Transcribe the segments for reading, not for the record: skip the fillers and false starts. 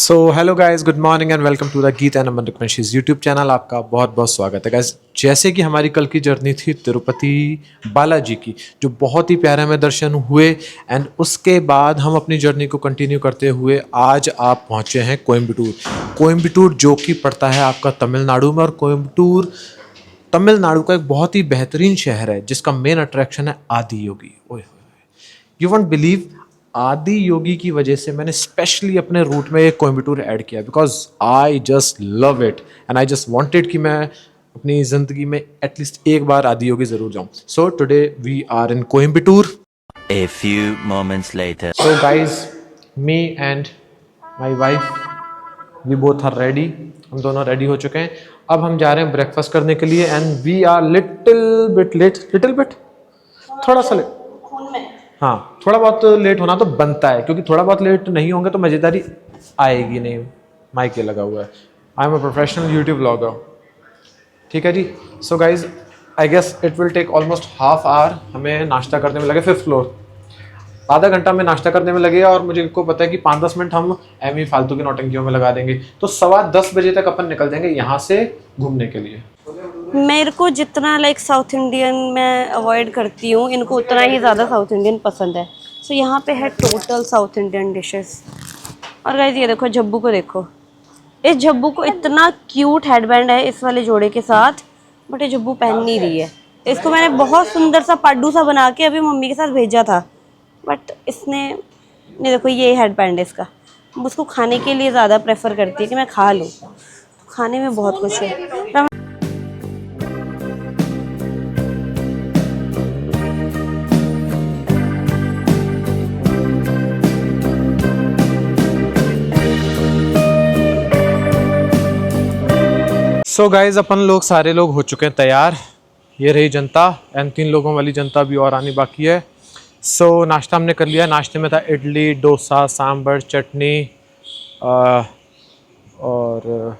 So hello guys, good morning and welcome to the Geet and Aman recommendations YouTube channel. आपका बहुत बहुत स्वागत है गाइस। जैसे कि हमारी कल की जर्नी थी तिरुपति बालाजी की, जो बहुत ही प्यारे हमें दर्शन हुए, एंड उसके बाद हम अपनी जर्नी को कंटिन्यू करते हुए आज आप पहुंचे हैं कोयम्बटूर जो कि पड़ता है आपका तमिलनाडु में। और कोयम्बटूर तमिलनाडु का एक बहुत ही बेहतरीन शहर है जिसका मेन अट्रैक्शन है आदि योगी। ओए यू वोंट बिलीव, आदि योगी की वजह से मैंने स्पेशली अपने रूट में एक कोयम्बटूर ऐड किया because I just love it and I just wanted कि मैं अपनी ज़िंदगी में एटलीस्ट एक बार आदि योगी ज़रूर जाऊं। So today we are in Coimbatore. A few moments later. So guys, me and my wife we both are ready. हम दोनों रेडी हो चुके हैं। अब हम जा रहे हैं ब्रेकफास्ट करने के लिए and we are little bit late, थोड़ा सा लेट। हाँ, थोड़ा बहुत लेट होना तो बनता है क्योंकि थोड़ा बहुत लेट नहीं होंगे तो मज़ेदारी आएगी नहीं। माइक ये लगा हुआ है। I am a professional YouTube blogger. ठीक है जी। So guys, I guess it will take almost half hour. हमें नाश्ता करने में लगे 5th फ्लोर, आधा घंटा में नाश्ता करने में लगेगा और मुझे को पता है कि 5-10 मिनट हम एम ही फालतू की नौटंकियों में लगा देंगे। तो 10:15 बजे तक अपन निकल जाएंगे यहाँ से घूमने के लिए। मेरे को जितना साउथ इंडियन मैं अवॉइड करती हूँ, इनको उतना ही ज़्यादा साउथ इंडियन पसंद है। सो यहाँ पे है टोटल साउथ इंडियन डिशेस। और गाइस ये देखो, झब्बू को देखो। इस झब्बू को इतना क्यूट हेडबैंड है इस वाले जोड़े के साथ, बट ये झब्बू पहन नहीं रही है। इसको मैंने बहुत सुंदर सा पाड्डू सा बना के अभी मम्मी के साथ भेजा था, बट इसने, ये देखो ये हेडबैंड है इसका। उसको खाने के लिए ज़्यादा प्रेफर करती है कि मैं खा लूँ। खाने में बहुत कुछ है। सो गाइज, अपन लोग सारे लोग हो चुके हैं तैयार। ये रही जनता एंड 3 लोगों वाली जनता भी और आनी बाकी है। सो नाश्ता हमने कर लिया। नाश्ते में था इडली, डोसा, सांभर, चटनी और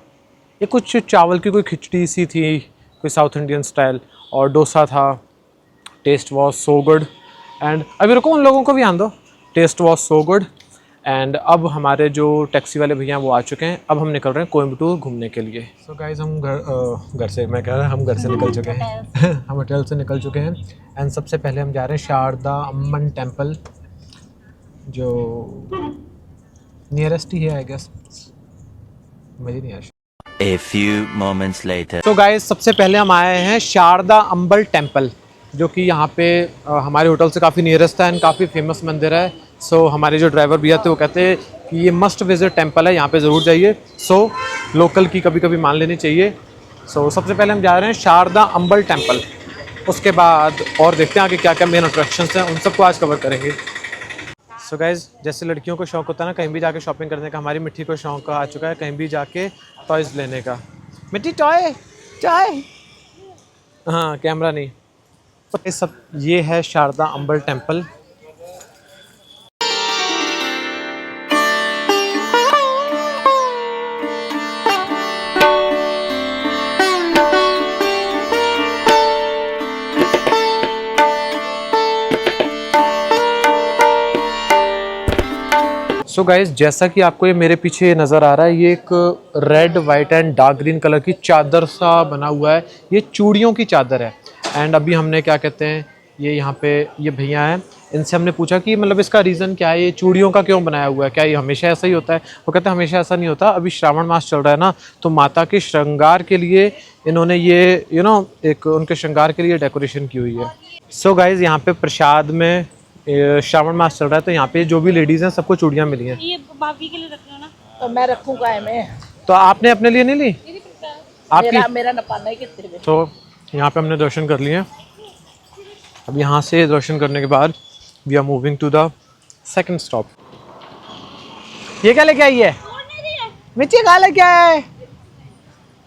ये कुछ चावल की कोई खिचड़ी सी थी, कोई साउथ इंडियन स्टाइल, और डोसा था। Taste was so good and अभी रुको, उन लोगों को भी आन दो। Taste was so good and अब हमारे जो टैक्सी वाले भैया हैं वो आ चुके हैं। अब हम निकल रहे हैं कोयम्बटूर घूमने के लिए। सो गाइज, हम घर से, मैं कह रहा हम घर से निकल चुके हैं। हम होटल से निकल चुके हैं एंड सबसे पहले हम जा रहे हैं शारदा अम्मन टेम्पल, जो नियरेस्ट ही है आई गेस, मुझे नहीं आया। A few moments later. तो गाइस, सबसे पहले हम आए हैं शारदा अम्बल टेम्पल, जो कि यहाँ पे हमारे होटल से काफ़ी नियरेस्ट है एंड काफ़ी फेमस मंदिर है। सो हमारे जो ड्राइवर भैया थे वो कहते हैं कि ये मस्ट विजिट टेम्पल है, यहाँ पे ज़रूर जाइए। सो लोकल की कभी कभी मान लेनी चाहिए। सो सबसे पहले हम जा रहे हैं शारदा अम्बल टेम्पल। उसके बाद और देखते हैं आगे क्या क्या मेन अट्रैक्शंस हैं, उन सबको आज कवर करेंगे। सो गाइज, जैसे लड़कियों को शौक होता है ना कहीं भी जाके शॉपिंग करने का, हमारी मिट्टी को शौक आ चुका है कहीं भी जाके टॉयज़ लेने का। मिट्टी टॉय टॉय, हाँ कैमरा नहीं। तो सब ये है शारदा अम्बल टेम्पल। सो गाइज, जैसा कि आपको ये मेरे पीछे नज़र आ रहा है, ये एक red, white and dark green colour की चादर सा बना हुआ है। ये चूड़ियों की चादर है एंड अभी हमने क्या कहते हैं, ये यहाँ पे ये भैया हैं, इनसे हमने पूछा कि मतलब इसका रीज़न क्या है, ये चूड़ियों का क्यों बनाया हुआ है, क्या ये हमेशा ऐसा ही होता है? वो कहते हैं हमेशा ऐसा नहीं होता, अभी श्रावण मास चल रहा है ना, तो माता के श्रृंगार के लिए इन्होंने ये एक उनके श्रृंगार के लिए डेकोरेशन की हुई है। सो गाइज, यहाँ पे प्रसाद में श्रावण मास चल रहा है तो यहाँ पे जो भी लेडीज़ हैं सबको चूड़ियाँ मिली हैं। ये भाभी के लिए रख लो ना। तो मैं रखूंगा मैं। तो आपने अपने लिए नहीं ली? आपकी मेरा नपाना है कितने में। तो यहाँ पे हमने दर्शन कर लिए। अब यहाँ से दर्शन करने के बाद we are moving to the second stop. ये क्या लेके आई है? मिर्ची क्या लेके आया है?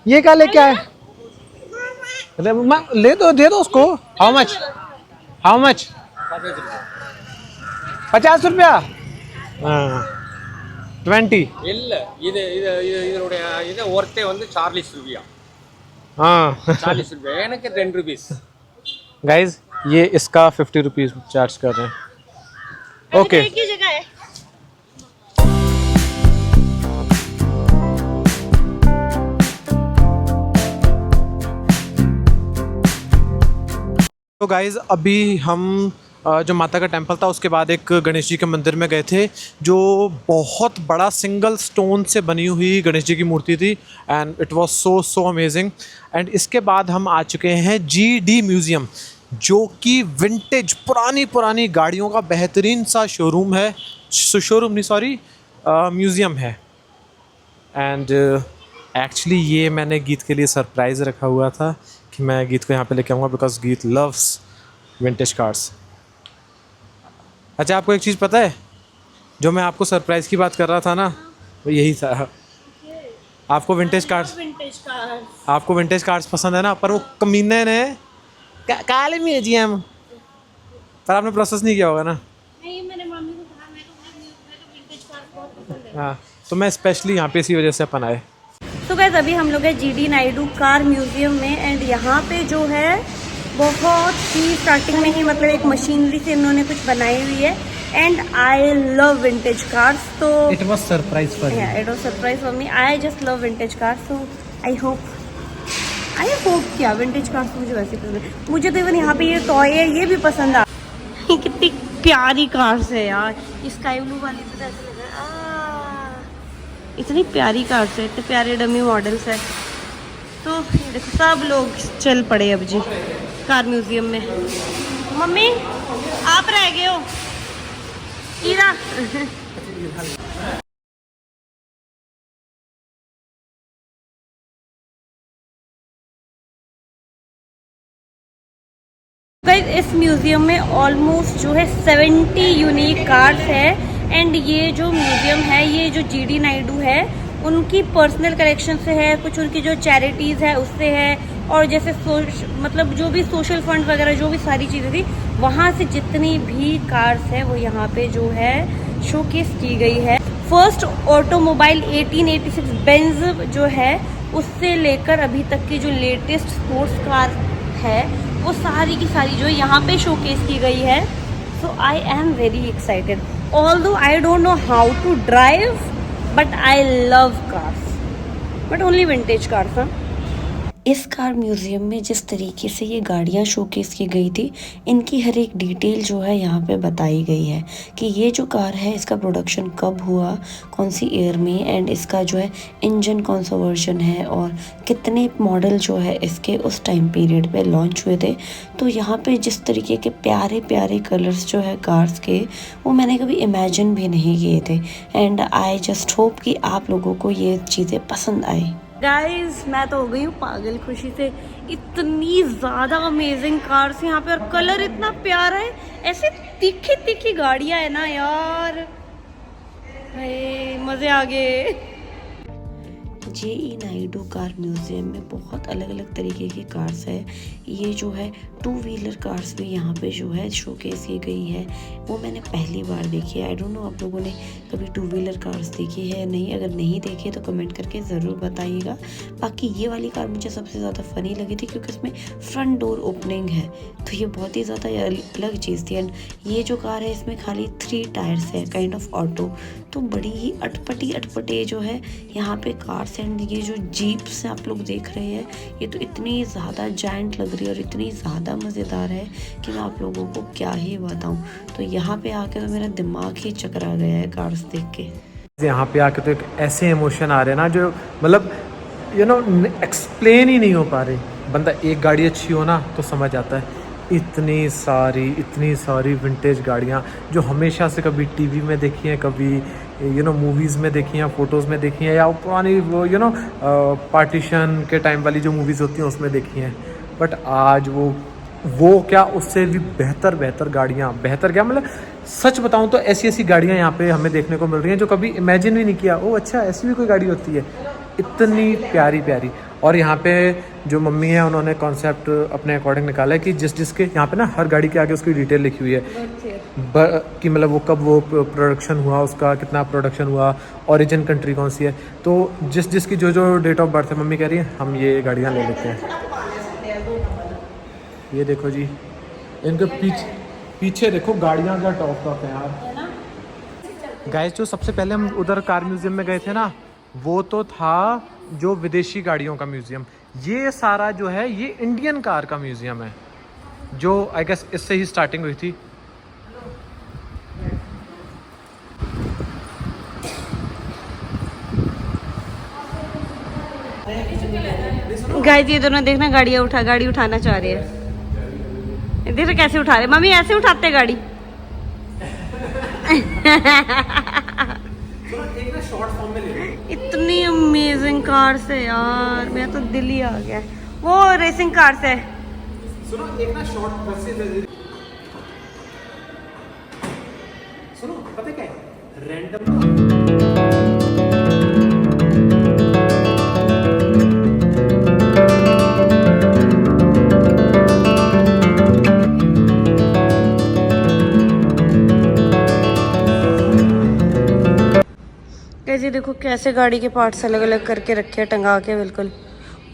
ये क्या लेके आया है? ले दो, दे दो उसको। How much? How much? 50 रुपया? 20 இல்ல இது இது இது இதனுடைய இது ஒர்த்தே வந்து 40 ரூபாய்। हाँ 40 रुपये, எனக்கு 10 रुपीस। गाइज, ये इसका 50 रुपीज़ चार्ज कर रहे हैं। ओके, एक ही जगह है। तो गाइज़ अभी हम जो माता का टेंपल था उसके बाद एक गणेश जी के मंदिर में गए थे, जो बहुत बड़ा सिंगल स्टोन से बनी हुई गणेश जी की मूर्ति थी and it was so amazing. And इसके बाद हम आ चुके हैं GD म्यूज़ियम, जो कि विंटेज पुरानी गाड़ियों का बेहतरीन सा शोरूम है, म्यूज़ियम है। एंड एक्चुअली ये मैंने गीत के लिए सरप्राइज़ रखा हुआ था कि मैं गीत को यहाँ पे लेके आऊँगा बिकॉज गीत लव्स विंटेज कार्स। अच्छा, आपको एक चीज़ पता है, जो मैं आपको सरप्राइज़ की बात कर रहा था ना, वो यही था। आपको विंटेज कार्स पसंद है ना, पर वो कमीने ने काले म्यूजियम पर आपने प्रोसेस नहीं किया होगा ना। नहीं, मैंने मम्मी को कहा, मैं तो विंटेज कार बहुत पसंद है। हाँ, तो मैं स्पेशली यहाँ पे इसी वजह से अपन आए। तो गाइस अभी हम लोग हैं GD नायडू कार म्यूजियम में एंड यहाँ पे जो है बहुत ही स्टार्टिंग में ही मतलब एक मशीनरी से इन्होंने कुछ बनाई हुई है and I love vintage cars. तो it was surprise for yeah, it was surprise for me. I just love vintage cars, so I hope क्या विंटेज कार्स मुझे वैसे पसंद है। मुझे तो इवन यहाँ पे ये टॉय है ये भी पसंद आ। कितनी प्यारी कार्स है यार, स्काई ब्लू वाली भी ऐसे लग रहा है। इतनी प्यारी कार्स है, इतने प्यारे डमी मॉडल्स है। तो ये देखो सब लोग चल पड़े अब जी कार म्यूजियम में। मम्मी आप रह गए हो ईरा। गाइस इस म्यूजियम में ऑलमोस्ट जो है 70 यूनिक कार्स है एंड ये जो म्यूजियम है ये जो GD नायडू है उनकी पर्सनल कलेक्शन से है, कुछ उनकी जो चैरिटीज़ है उससे है, और जैसे मतलब जो भी सोशल फंड वगैरह जो भी सारी चीज़ें थी वहाँ से जितनी भी कार्स है वो यहाँ पे जो है शोकेस की गई है। फर्स्ट ऑटोमोबाइल 1886 बेंज जो है उससे लेकर अभी तक की जो लेटेस्ट स्पोर्ट्स कार है वो सारी की सारी जो यहाँ पे शोकेस की गई है। So I am very excited, although I don't know how to drive but I love cars, but only vintage cars. हाँ, इस कार म्यूज़ियम में जिस तरीके से ये गाड़ियाँ शोकेस की गई थी इनकी हर एक डिटेल जो है यहाँ पे बताई गई है कि ये जो कार है इसका प्रोडक्शन कब हुआ, कौन सी ईयर में, एंड इसका जो है इंजन कौन सा वर्जन है और कितने मॉडल जो है इसके उस टाइम पीरियड पे लॉन्च हुए थे। तो यहाँ पे जिस तरीके के प्यारे प्यारे कलर्स जो है कार्स के वो मैंने कभी इमेजिन भी नहीं किए थे एंड आई जस्ट होप कि आप लोगों को ये चीज़ें पसंद आए। गाइज मैं तो हो गई हूँ पागल खुशी से, इतनी ज़्यादा अमेजिंग कार्स यहाँ पे और कलर इतना प्यारा है, ऐसे तीखी तीखी गाड़ियाँ है ना यार, मज़े आ गए। GE नायडू कार म्यूज़ियम में बहुत अलग अलग तरीके की कार्स है। ये जो है 2 व्हीलर कार्स भी यहाँ पे जो है शोकेस की गई है, वो मैंने पहली बार देखी है। आई डोंट नो आप लोगों ने कभी 2 व्हीलर कार्स देखी है या नहीं, अगर नहीं देखी है तो कमेंट करके ज़रूर बताइएगा। बाकी ये वाली कार मुझे सबसे ज़्यादा फ़नी लगी थी क्योंकि इसमें फ्रंट डोर ओपनिंग है, तो ये बहुत ही ज़्यादा अलग चीज़ थी। एंड ये जो कार है इसमें खाली 3 टायर्स है, काइंड ऑफ ऑटो, तो बड़ी ही अटपटे जो है यहाँ पे कार्स। एंड ये जो जीप्स आप लोग देख रहे हैं ये तो इतनी ज़्यादा जायंट लग रही है और इतनी ज़्यादा मज़ेदार है कि मैं आप लोगों को क्या ही बताऊं। तो यहाँ पे आके तो मेरा दिमाग ही चकरा गया है कार्स देख के। यहाँ पे आके तो एक ऐसे इमोशन आ रहे हैं ना जो मतलब एक्सप्लेन ही नहीं हो पा रहे। बंदा एक गाड़ी अच्छी हो ना तो समझ आता है। इतनी सारी विंटेज गाड़ियाँ जो हमेशा से कभी टीवी में देखी हैं, कभी मूवीज़ में देखी हैं, फ़ोटोज़ में देखी हैं, या पुरानी वो पार्टीशन के टाइम वाली जो मूवीज़ होती हैं उसमें देखी हैं। बट आज वो क्या उससे भी बेहतर गाड़ियाँ, बेहतर क्या मतलब सच बताऊँ तो ऐसी गाड़ियाँ यहाँ पे हमें देखने को मिल रही हैं जो कभी इमेजिन भी नहीं किया। ओ अच्छा, ऐसी भी कोई गाड़ी होती है, इतनी प्यारी। और यहाँ पे जो मम्मी है उन्होंने कॉन्सेप्ट अपने अकॉर्डिंग निकाला है कि जिसके यहाँ पे ना हर गाड़ी के आगे उसकी डिटेल लिखी हुई है कि मतलब वो कब वो प्रोडक्शन हुआ, उसका कितना प्रोडक्शन हुआ, ओरिजिन कंट्री कौन सी है। तो जिसकी जो डेट ऑफ बर्थ है, मम्मी कह रही है हम ये गाड़ियाँ ले लेते हैं। ये देखो जी, इनके पीछे देखो गाड़ियाँ का टॉप है यार। गाइस जो सबसे पहले हम उधर कार म्यूजियम में गए थे ना, वो तो था जो विदेशी गाड़ियों का म्यूजियम। ये सारा जो है ये इंडियन कार का म्यूजियम है। जो आई गेस इससे ही स्टार्टिंग हुई थी। गाइस ये दोनों देखना गाड़ी उठाना चाह रहे हैं। देखो कैसे उठा रहे, मम्मी ऐसे उठाते गाड़ी। इतनी अमेजिंग कार से यार, मेरा तो दिल ही आ गया। वो रेसिंग कार से सुनो एक ना शॉर्ट बस से सुनो, पता क्या है रैंडम कैसे देखो कैसे गाड़ी के पार्ट्स अलग अलग करके रखे हैं, टंगा के बिल्कुल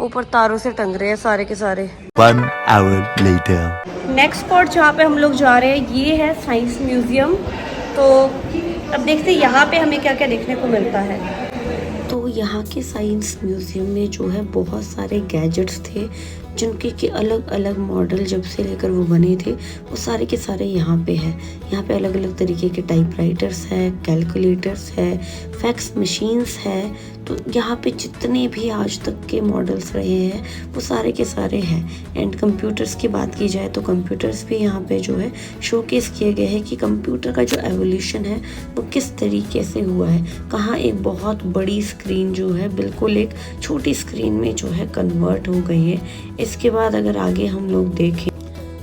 ऊपर तारों से टंग रहे हैं सारे के सारे। 1 hour later. नेक्स्ट स्पॉट जहाँ पे हम लोग जा रहे हैं ये है साइंस म्यूजियम। तो अब देखते हैं यहाँ पे हमें क्या क्या देखने को मिलता है। तो यहाँ के साइंस म्यूजियम में जो है बहुत सारे गैजेट्स थे जिनके के अलग अलग मॉडल जब से लेकर वो बने थे वो सारे के सारे यहाँ पे है। यहाँ पे अलग अलग तरीके के टाइपराइटर्स है, कैलकुलेटर्स है, फैक्स मशीन्स है। तो यहाँ पे जितने भी आज तक के मॉडल्स रहे हैं वो सारे के सारे हैं। एंड कंप्यूटर्स की बात की जाए तो कंप्यूटर्स भी यहाँ पे जो है शोकेस किए गए हैं कि कंप्यूटर का जो एवोल्यूशन है वो किस तरीके से हुआ है। कहाँ एक बहुत बड़ी स्क्रीन जो है बिल्कुल एक छोटी स्क्रीन में जो है कन्वर्ट हो गई है। इसके बाद अगर आगे हम लोग देखें,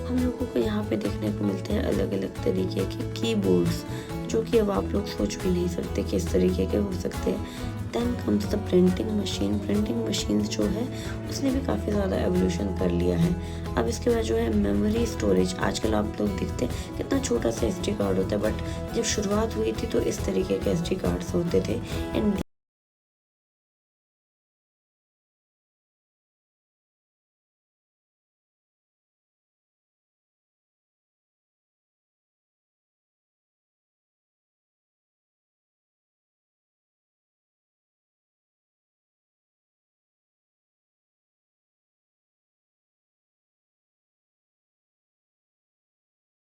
हम लोगों को यहाँ पे देखने को मिलते हैं अलग अलग तरीके के कीबोर्ड्स जो कि अब आप लोग सोच भी नहीं सकते किस तरीके के हो सकते हैं। Then comes the printing machine. Printing machine जो है उसने भी काफ़ी ज़्यादा एवोल्यूशन कर लिया है। अब इसके बाद जो है मेमोरी स्टोरेज। आजकल आप लोग देखते हैं कितना छोटा सा SD कार्ड होता है, बट जब शुरुआत हुई थी तो इस तरीके के SD कार्ड्स होते थे। एंड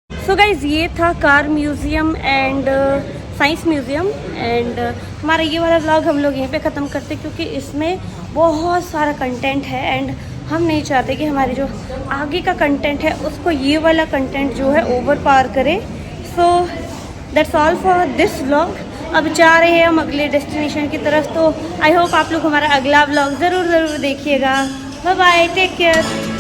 सो गाइज ये था car museum and science museum. And हमारा ये वाला व्लॉग हम लोग यहीं पे ख़त्म करते क्योंकि इसमें बहुत सारा कंटेंट है एंड हम नहीं चाहते कि हमारे जो आगे का कंटेंट है उसको ये वाला कंटेंट जो है ओवर पार करे। So that's all for this vlog. अब जा रहे हैं हम अगले डेस्टिनेशन की तरफ। तो आई होप आप लोग हमारा अगला व्लॉग ज़रूर देखिएगा। Bye bye, take care.